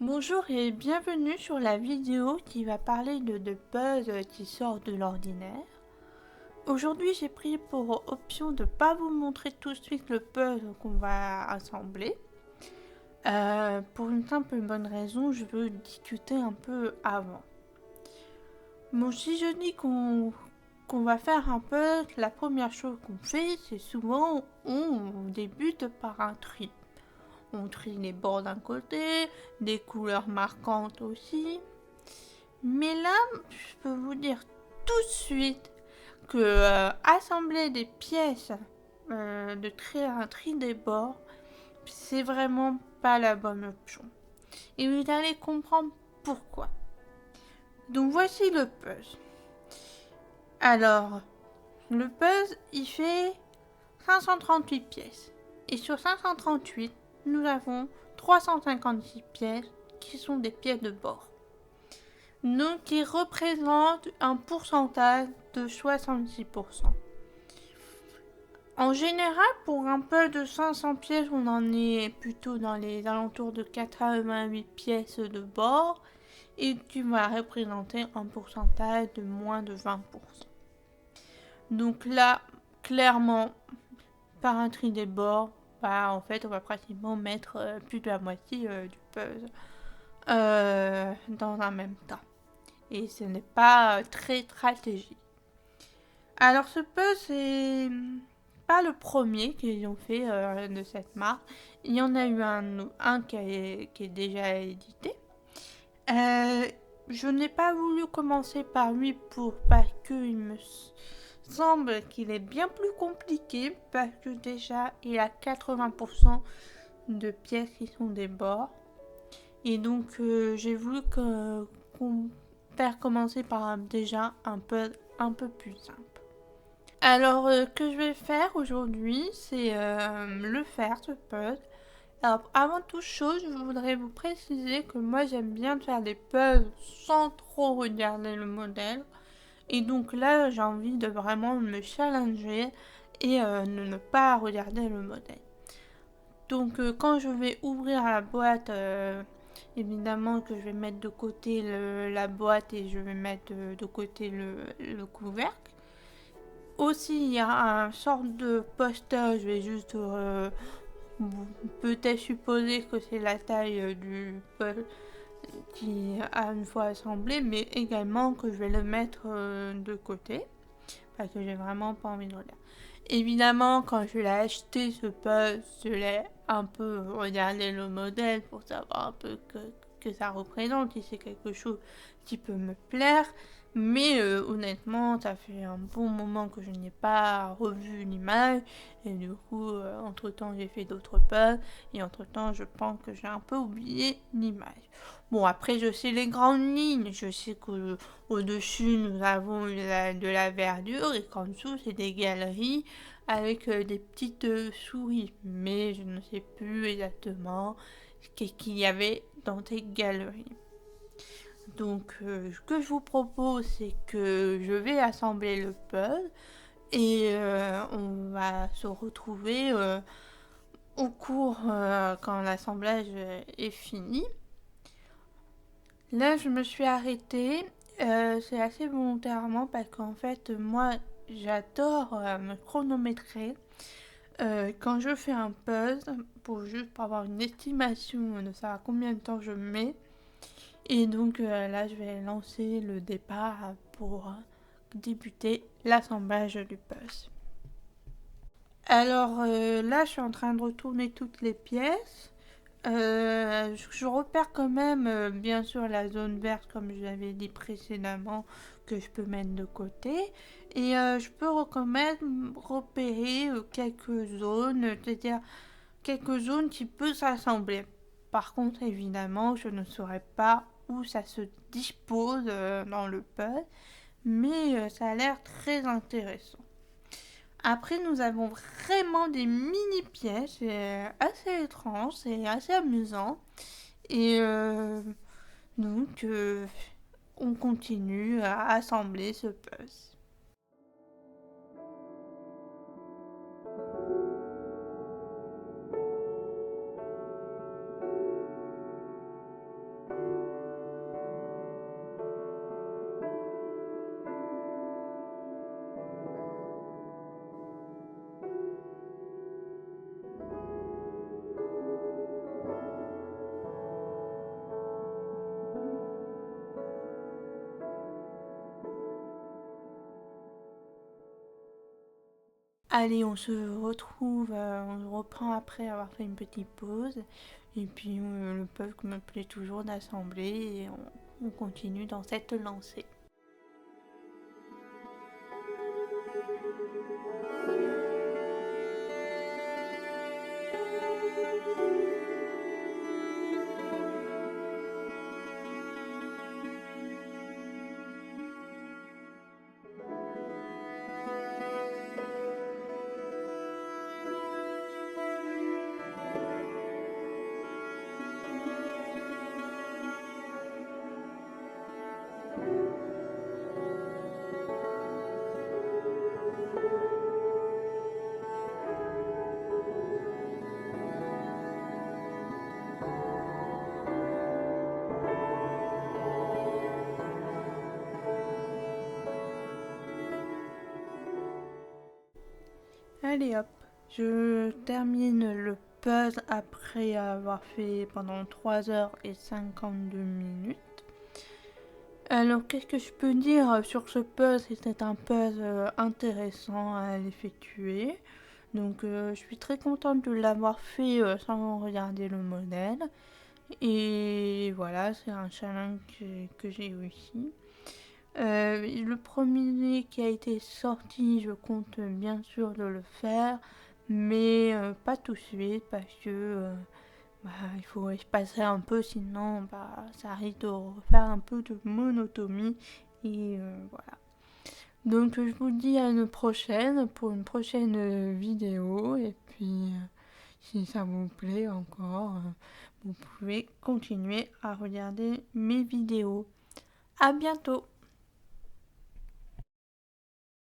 Bonjour et bienvenue sur la vidéo qui va parler de puzzles qui sortent de l'ordinaire. Aujourd'hui j'ai pris pour option de ne pas vous montrer tout de suite le puzzle qu'on va assembler. Pour une simple et bonne raison, je veux discuter un peu avant. Bon, si je dis qu'on va faire un puzzle, la première chose qu'on fait, c'est souvent on débute par un tri. On trie les bords d'un côté, des couleurs marquantes aussi. Mais là, je peux vous dire tout de suite que assembler des pièces, de créer un tri des bords, c'est vraiment pas la bonne option. Et vous allez comprendre pourquoi. Donc voici le puzzle. Alors, le puzzle, il fait 538 pièces. Et sur 538, nous avons 356 pièces qui sont des pièces de bord. Donc qui représente un pourcentage de 66%. En général, pour un peu de 500 pièces, on en est plutôt dans les alentours de 88 pièces de bord et qui va représenter un pourcentage de moins de 20%. Donc là, clairement, par un tri des bords, en fait, on va pratiquement mettre plus de la moitié du puzzle dans un même temps. Et ce n'est pas très stratégique. Alors ce puzzle, c'est pas le premier qu'ils ont fait de cette marque. Il y en a eu un qui est déjà édité. Je n'ai pas voulu commencer par lui parce qu'il me semble qu'il est bien plus compliqué, parce que déjà il a 80% de pièces qui sont des bords. Et donc j'ai voulu faire commencer par déjà un puzzle un peu plus simple. Alors, que je vais faire aujourd'hui, c'est le faire, ce puzzle. Alors, avant toute chose, je voudrais vous préciser que moi, j'aime bien faire des puzzles sans trop regarder le modèle. Et donc là, j'ai envie de vraiment me challenger et de ne pas regarder le modèle. Donc, quand je vais ouvrir la boîte, évidemment que je vais mettre de côté la boîte et je vais mettre de côté le couvercle. Aussi, il y a un sorte de poster, je vais juste peut-être supposer que c'est la taille du puzzle qui a une fois assemblé, mais également que je vais le mettre de côté, parce que j'ai vraiment pas envie de regarder. Évidemment, quand je l'ai acheté ce puzzle, je l'ai un peu regardé le modèle pour savoir un peu que ça représente, si c'est quelque chose qui peut me plaire. Mais honnêtement, ça fait un bon moment que je n'ai pas revu l'image. Et du coup, entre-temps, j'ai fait d'autres puzzles. Et entre-temps, je pense que j'ai un peu oublié l'image. Bon, après, je sais les grandes lignes. Je sais qu'au-dessus, nous avons de la verdure et qu'en dessous, c'est des galeries avec des petites souris. Mais je ne sais plus exactement ce qu'il y avait dans ces galeries. Donc, ce que je vous propose, c'est que je vais assembler le puzzle et on va se retrouver au cours quand l'assemblage est fini. Là, je me suis arrêtée, c'est assez volontairement parce qu'en fait, moi, j'adore me chronométrer quand je fais un puzzle pour avoir une estimation de savoir combien de temps je mets. Et donc là, je vais lancer le départ pour débuter l'assemblage du puzzle. Alors là, je suis en train de retourner toutes les pièces. Je repère quand même, bien sûr, la zone verte, comme je l'avais dit précédemment, que je peux mettre de côté. Et je peux quand même repérer quelques zones, c'est-à-dire quelques zones qui peuvent s'assembler. Par contre, évidemment, je ne saurais pas où ça se dispose dans le puzzle, mais ça a l'air très intéressant. Après, nous avons vraiment des mini pièces, c'est assez étrange, c'est assez amusant. Et donc, on continue à assembler ce puzzle. Allez, on se retrouve, on reprend après avoir fait une petite pause. Et puis le puzzle me plaît toujours d'assembler et on continue dans cette lancée. Allez hop, je termine le puzzle après avoir fait pendant 3h52. Alors qu'est-ce que je peux dire sur ce puzzle? C'était un puzzle intéressant à l'effectuer. Donc je suis très contente de l'avoir fait sans regarder le modèle. Et voilà, c'est un challenge que j'ai réussi. Le premier qui a été sorti, je compte bien sûr de le faire, mais pas tout de suite parce que il faut espacer un peu, sinon ça risque de faire un peu de monotonie. Et voilà. Donc je vous dis à une prochaine pour une prochaine vidéo. Et puis si ça vous plaît encore, vous pouvez continuer à regarder mes vidéos. À bientôt!